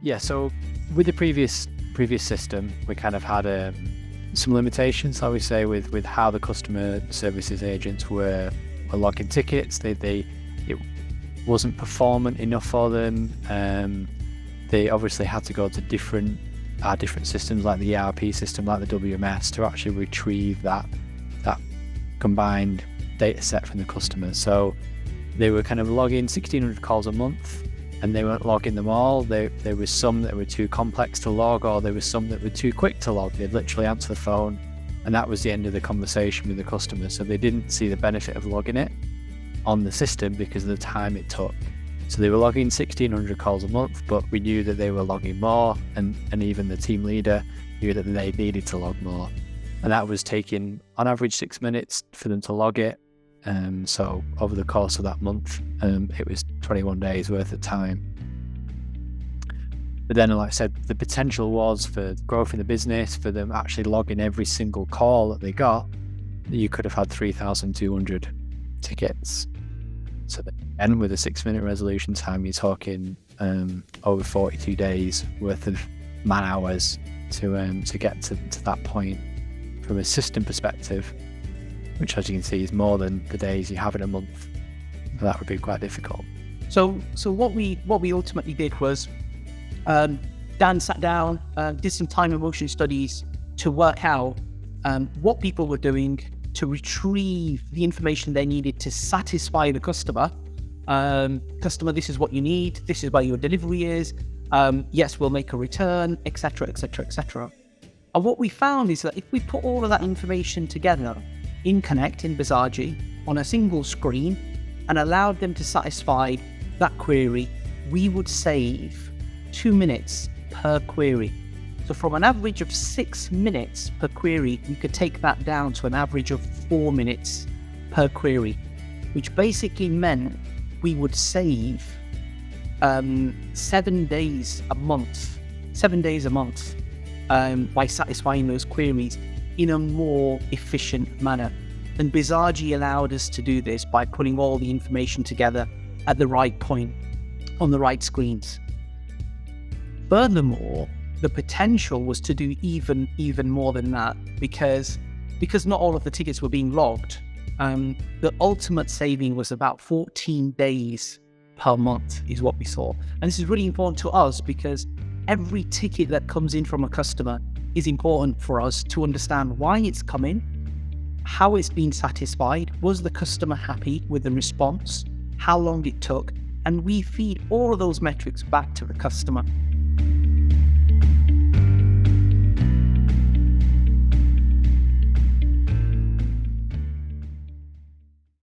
Yeah, so with the previous system, we kind of had some limitations, I would say, with how the customer services agents were logging tickets. It wasn't performant enough for them. They obviously had to go to different systems like the ERP system, like the WMS, to actually retrieve that combined data set from the customers. So they were kind of logging 1,600 calls a month, and they weren't logging them all. There was some that were too complex to log, or there was some that were too quick to log. They'd literally answer the phone, and that was the end of the conversation with the customer. So they didn't see the benefit of logging it on the system because of the time it took. So they were logging 1,600 calls a month, but we knew that they were logging more, and even the team leader knew that they needed to log more. And that was taking, on average, 6 minutes for them to log it. So over the course of that month, it was 21 days worth of time. But then, like I said, the potential was for growth in the business, for them actually logging every single call that they got. You could have had 3,200 tickets. So then with a 6-minute resolution time, you're talking over 42 days worth of man hours to get to that point from a system perspective, which, as you can see, is more than the days you have in a month. So that would be quite difficult. So what we ultimately did was, Dan sat down, did some time and motion studies to work out what people were doing to retrieve the information they needed to satisfy the customer. Customer, this is what you need. This is where your delivery is. Yes, we'll make a return, etc., etc., etc. And what we found is that if we put all of that information together in Connect, in Bizagi, on a single screen, and allowed them to satisfy that query, we would save 2 minutes per query. So from an average of 6 minutes per query, we could take that down to an average of 4 minutes per query, which basically meant we would save 7 days a month by satisfying those queries in a more efficient manner. And Bizagi allowed us to do this by putting all the information together at the right point on the right screens. Furthermore, the potential was to do even more than that, because not all of the tickets were being logged. The ultimate saving was about 14 days per month is what we saw. And this is really important to us because every ticket that comes in from a customer is important for us to understand why it's coming, how it's been satisfied, was the customer happy with the response, how long it took, and we feed all of those metrics back to the customer.